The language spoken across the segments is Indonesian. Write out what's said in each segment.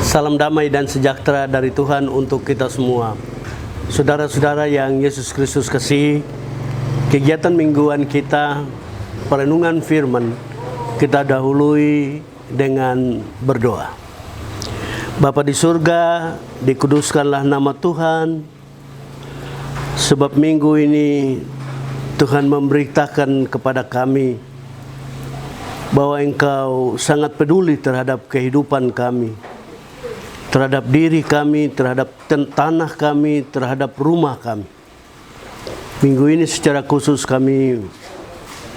Salam damai dan sejahtera dari Tuhan untuk kita semua. Saudara-saudara yang Yesus Kristus kasihi, kegiatan mingguan kita, perenungan firman, kita dahului dengan berdoa. Bapa di surga, dikuduskanlah nama Tuhan, sebab minggu ini Tuhan memberitakan kepada kami bahwa Engkau sangat peduli terhadap kehidupan kami, terhadap diri kami, terhadap tanah kami, terhadap rumah kami. Minggu ini secara khusus kami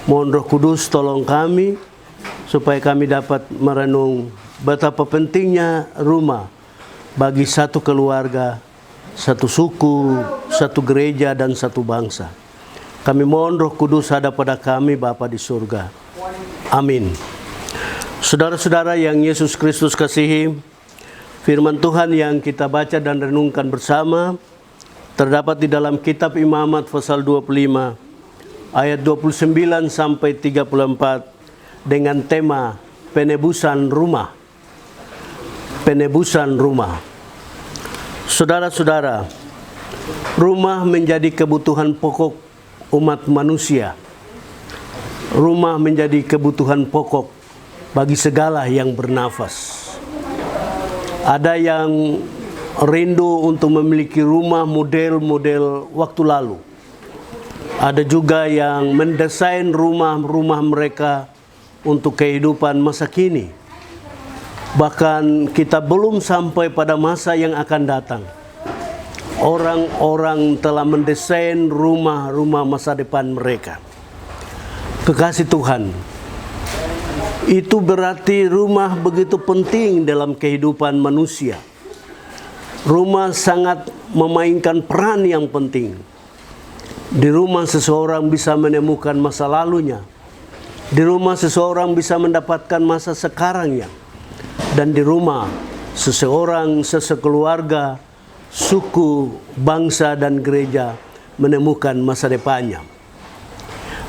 mohon Roh Kudus tolong kami supaya kami dapat merenung betapa pentingnya rumah bagi satu keluarga, satu suku, satu gereja, dan satu bangsa. Kami mohon Roh Kudus ada pada kami Bapa di surga. Amin. Saudara-saudara yang Yesus Kristus kasihi, firman Tuhan yang kita baca dan renungkan bersama terdapat di dalam kitab Imamat pasal 25 ayat 29 sampai 34 dengan tema penebusan rumah. Penebusan rumah. Saudara-saudara, rumah menjadi kebutuhan pokok umat manusia. Rumah menjadi kebutuhan pokok bagi segala yang bernafas. Ada yang rindu untuk memiliki rumah model-model waktu lalu. Ada juga yang mendesain rumah-rumah mereka untuk kehidupan masa kini. Bahkan kita belum sampai pada masa yang akan datang. Orang-orang telah mendesain rumah-rumah masa depan mereka. Kekasih Tuhan, itu berarti rumah begitu penting dalam kehidupan manusia. Rumah sangat memainkan peran yang penting. Di rumah seseorang bisa menemukan masa lalunya. Di rumah seseorang bisa mendapatkan masa sekarangnya. Dan di rumah seseorang, sekeluarga, suku, bangsa, dan gereja menemukan masa depannya.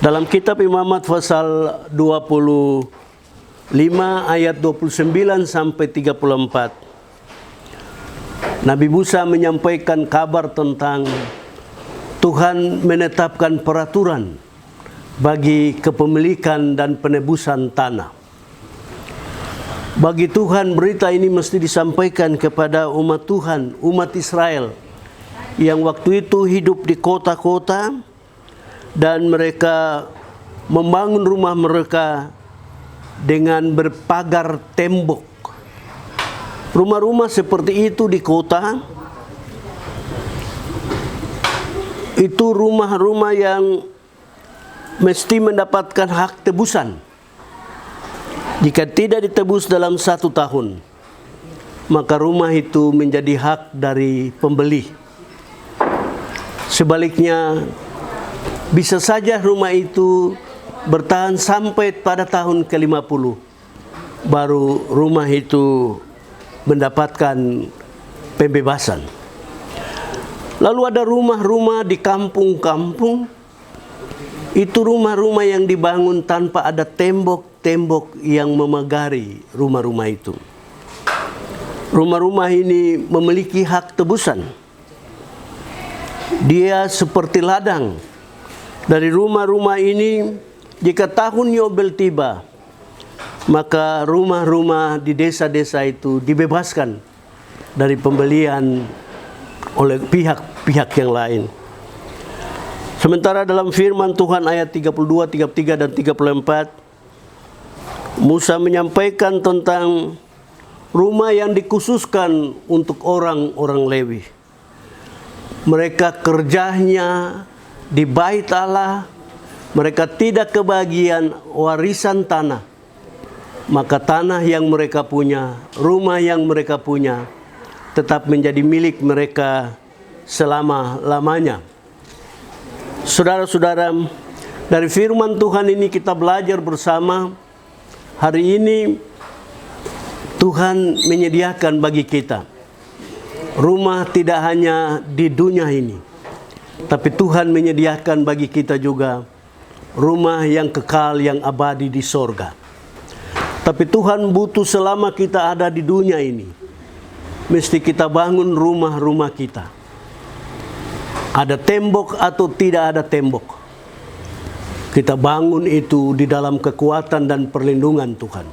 Dalam kitab Imamat pasal 25 ayat 29 sampai 34, Nabi Musa menyampaikan kabar tentang Tuhan menetapkan peraturan bagi kepemilikan dan penebusan tanah. Bagi Tuhan, berita ini mesti disampaikan kepada umat Tuhan, umat Israel, yang waktu itu hidup di kota-kota dan mereka membangun rumah mereka dengan berpagar tembok. Rumah-rumah seperti itu di kota, itu rumah-rumah yang mesti mendapatkan hak tebusan. Jika tidak ditebus dalam 1 tahun, maka rumah itu menjadi hak dari pembeli. Sebaliknya, bisa saja rumah itu bertahan sampai pada tahun ke-50, baru rumah itu mendapatkan pembebasan. Lalu ada rumah-rumah di kampung-kampung, itu rumah-rumah yang dibangun tanpa ada tembok-tembok yang memagari rumah-rumah itu. Rumah-rumah ini memiliki hak tebusan. Dia seperti ladang. Dari rumah-rumah ini, jika tahun Yobel tiba, maka rumah-rumah di desa-desa itu dibebaskan dari pembelian oleh pihak-pihak yang lain. Sementara dalam firman Tuhan ayat 32, 33, dan 34, Musa menyampaikan tentang rumah yang dikhususkan untuk orang-orang Lewi. Mereka kerjanya di bait Allah, mereka tidak kebagian warisan tanah. Maka tanah yang mereka punya, rumah yang mereka punya, tetap menjadi milik mereka selama-lamanya. Saudara-saudara, dari firman Tuhan ini kita belajar bersama. Hari ini Tuhan menyediakan bagi kita rumah tidak hanya di dunia ini, tapi Tuhan menyediakan bagi kita juga rumah yang kekal, yang abadi di sorga. Tapi Tuhan butuh selama kita ada di dunia ini, mesti kita bangun rumah-rumah kita. Ada tembok atau tidak ada tembok, kita bangun itu di dalam kekuatan dan perlindungan Tuhan.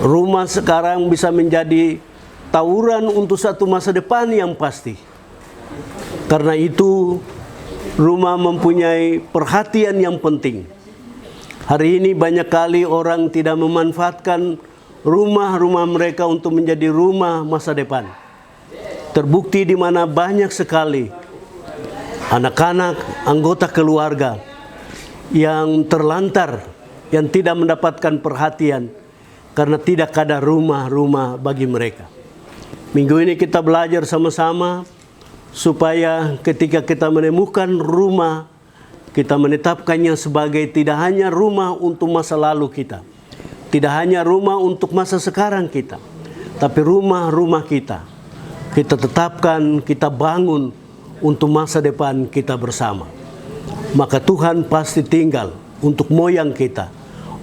Rumah sekarang bisa menjadi tawuran untuk satu masa depan yang pasti. Karena itu, rumah mempunyai perhatian yang penting. Hari ini banyak kali orang tidak memanfaatkan rumah-rumah mereka untuk menjadi rumah masa depan. Terbukti di mana banyak sekali anak-anak, anggota keluarga yang terlantar, yang tidak mendapatkan perhatian karena tidak ada rumah-rumah bagi mereka. Minggu ini kita belajar sama-sama supaya ketika kita menemukan rumah, kita menetapkannya sebagai tidak hanya rumah untuk masa lalu kita, tidak hanya rumah untuk masa sekarang kita, tapi rumah-rumah kita tetapkan, kita bangun untuk masa depan kita bersama. Maka Tuhan pasti tinggal untuk moyang kita,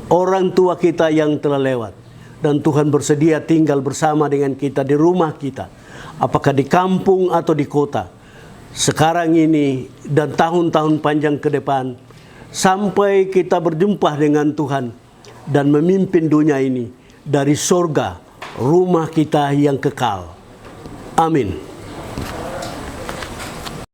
orang tua kita yang telah lewat. Dan Tuhan bersedia tinggal bersama dengan kita di rumah kita, apakah di kampung atau di kota, sekarang ini dan tahun-tahun panjang ke depan, sampai kita berjumpa dengan Tuhan dan memimpin dunia ini dari sorga, rumah kita yang kekal. Amin.